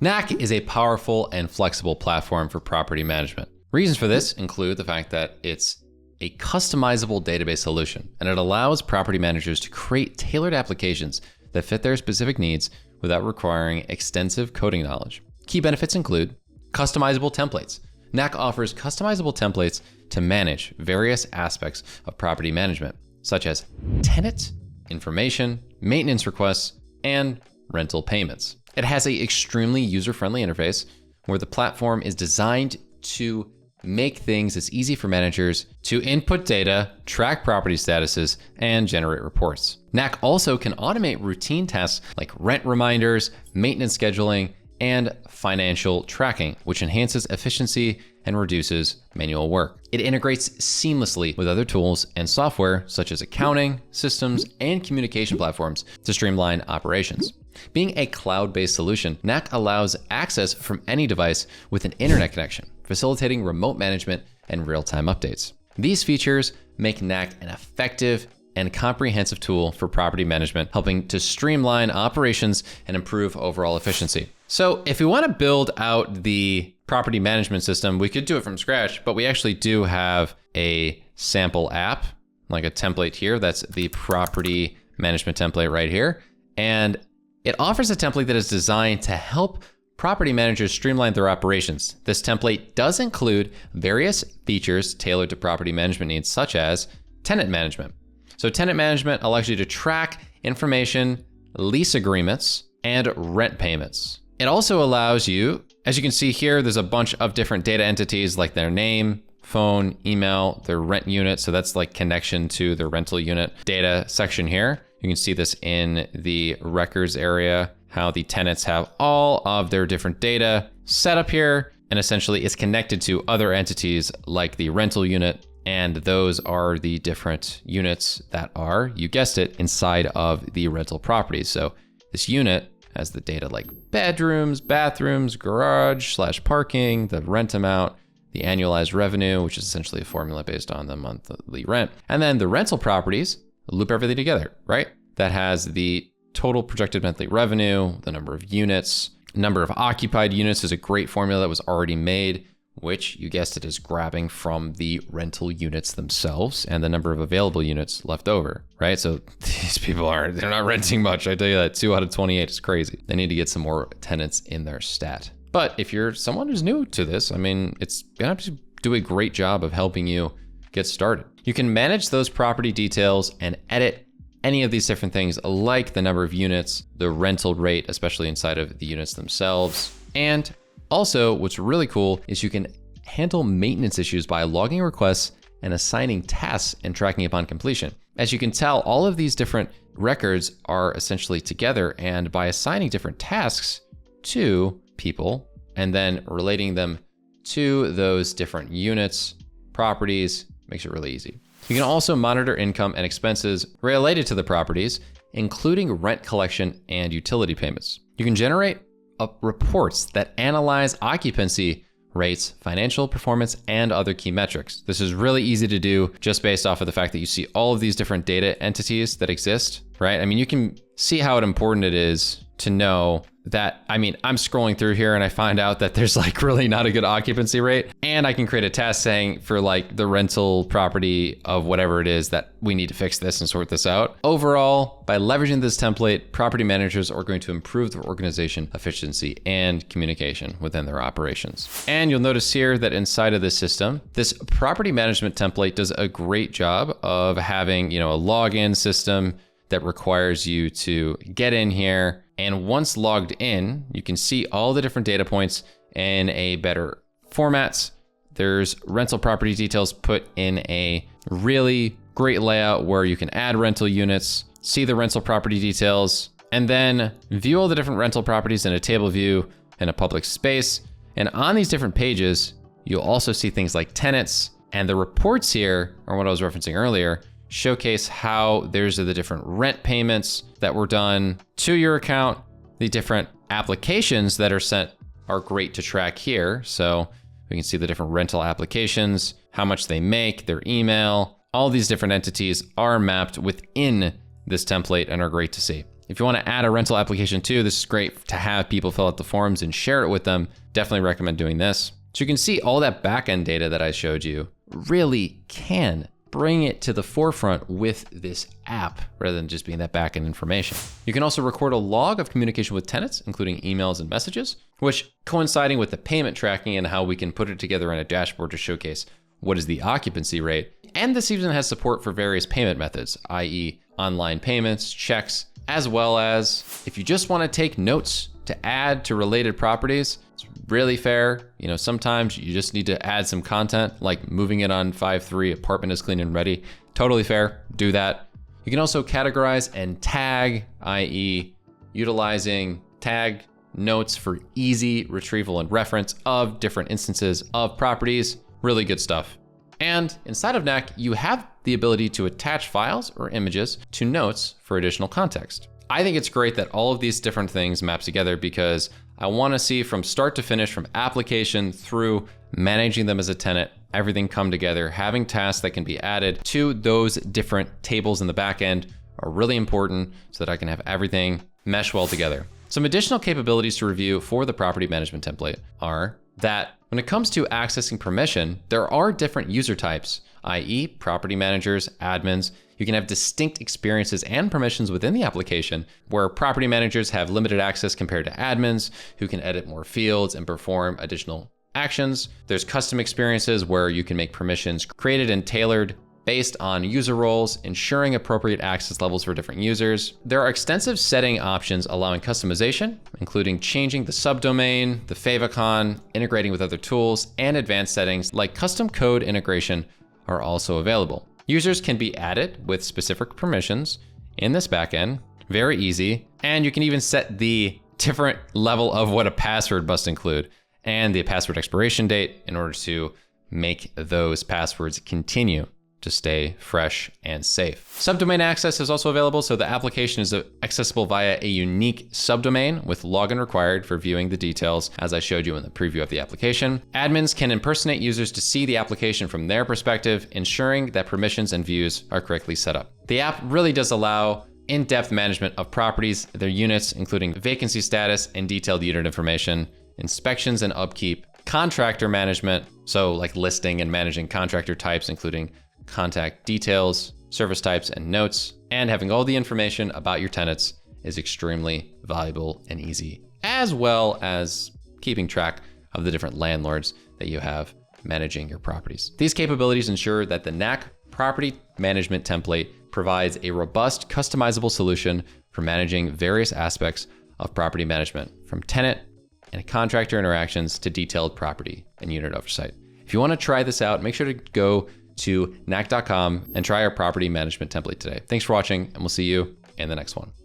Knack is a powerful and flexible platform for property management. Reasons for this include the fact that it's a customizable database solution, and it allows property managers to create tailored applications that fit their specific needs without requiring extensive coding knowledge. Key benefits include customizable templates. Knack offers customizable templates to manage various aspects of property management, such as tenant information, maintenance requests, and rental payments. It has an extremely user-friendly interface where the platform is designed to make things as easy for managers to input data, track property statuses, and generate reports. Knack also can automate routine tasks like rent reminders, maintenance scheduling, and financial tracking, which enhances efficiency and reduces manual work. It integrates seamlessly with other tools and software such as accounting, systems, and communication platforms to streamline operations. Being a cloud-based solution, Knack allows access from any device with an internet connection, facilitating remote management and real-time updates. These features make Knack an effective and comprehensive tool for property management, helping to streamline operations and improve overall efficiency. So if we want to build out the property management system, we could do it from scratch, but we actually do have a sample app, like a template here. That's the property management template right here. And it offers a template that is designed to help property managers streamline their operations. This template does include various features tailored to property management needs, such as tenant management. So tenant management allows you to track information, lease agreements, and rent payments. It also allows you, as you can see here, there's a bunch of different data entities like their name, phone, email, their rent unit. So that's like connection to the rental unit data section here. You can see this in the records area, how the tenants have all of their different data set up here, and essentially it's connected to other entities like the rental unit. And those are the different units that are, you guessed it, inside of the rental properties. So this unit has the data like bedrooms, bathrooms, garage / parking, the rent amount, the annualized revenue, which is essentially a formula based on the monthly rent. And then the rental properties loop everything together, right? That has the total projected monthly revenue, the number of units, number of occupied units is a great formula that was already made, which you guessed it is grabbing from the rental units themselves and the number of available units left over, right? So these people they're not renting much. I tell you that 2 out of 28 is crazy. They need to get some more tenants in their stat. But if you're someone who's new to this, I mean, it's gonna have to do a great job of helping you get started. You can manage those property details and edit any of these different things like the number of units, the rental rate, especially inside of the units themselves. And also what's really cool is you can handle maintenance issues by logging requests and assigning tasks and tracking upon completion. As you can tell, all of these different records are essentially together, and by assigning different tasks to people and then relating them to those different units, properties, makes it really easy. You can also monitor income and expenses related to the properties, including rent collection and utility payments. You can generate reports that analyze occupancy rates, financial performance, and other key metrics. This is really easy to do just based off of the fact that you see all of these different data entities that exist, right? I mean, you can see how important it is to know that, I mean, I'm scrolling through here and I find out that there's like really not a good occupancy rate, and I can create a task saying for like the rental property of whatever it is that we need to fix this and sort this out. Overall, by leveraging this template, property managers are going to improve their organization efficiency and communication within their operations. And you'll notice here that inside of this system, this property management template does a great job of having, a login system that requires you to get in here. And once logged in, you can see all the different data points in a better format. There's rental property details put in a really great layout where you can add rental units, see the rental property details, and then view all the different rental properties in a table view in a public space. And on these different pages, you'll also see things like tenants, and the reports here, or what I was referencing earlier, showcase how there's the different rent payments that were done to your account. The different applications that are sent are great to track here. So we can see the different rental applications, how much they make, their email. All these different entities are mapped within this template and are great to see. If you want to add a rental application too, this is great to have people fill out the forms and share it with them. Definitely recommend doing this. So you can see all that backend data that I showed you really can bring it to the forefront with this app rather than just being that backend information. You can also record a log of communication with tenants, including emails and messages, which coinciding with the payment tracking and how we can put it together in a dashboard to showcase what is the occupancy rate. And this even has support for various payment methods, i.e. online payments, checks, as well as if you just want to take notes to add to related properties, it's really fair. You know, sometimes you just need to add some content like moving it on 5-3, apartment is clean and ready. Totally fair, do that. You can also categorize and tag, i.e. utilizing tag notes for easy retrieval and reference of different instances of properties. Really good stuff. And inside of Knack, you have the ability to attach files or images to notes for additional context. I think it's great that all of these different things map together because I want to see from start to finish, from application through managing them as a tenant, everything come together. Having tasks that can be added to those different tables in the back end are really important so that I can have everything mesh well together. Some additional capabilities to review for the property management template are that when it comes to accessing permission, there are different user types, i.e. property managers, admins. You can have distinct experiences and permissions within the application where property managers have limited access compared to admins who can edit more fields and perform additional actions. There's custom experiences where you can make permissions created and tailored based on user roles, ensuring appropriate access levels for different users. There are extensive setting options allowing customization, including changing the subdomain, the favicon, integrating with other tools, and advanced settings like custom code integration are also available. Users can be added with specific permissions in this backend, very easy. And you can even set the different level of what a password must include and the password expiration date in order to make those passwords continue to stay fresh and safe. Subdomain access is also available, so the application is accessible via a unique subdomain with login required for viewing the details, as I showed you in the preview of the application. Admins can impersonate users to see the application from their perspective, ensuring that permissions and views are correctly set up. The app really does allow in-depth management of properties, their units, including vacancy status and detailed unit information, inspections and upkeep, contractor management, so like listing and managing contractor types, including contact details, service types, and notes, and having all the information about your tenants is extremely valuable and easy, as well as keeping track of the different landlords that you have managing your properties. These capabilities ensure that the Knack property management template provides a robust, customizable solution for managing various aspects of property management, from tenant and contractor interactions to detailed property and unit oversight. If you want to try this out, make sure to go to knack.com and try our property management template today. Thanks for watching, and we'll see you in the next one.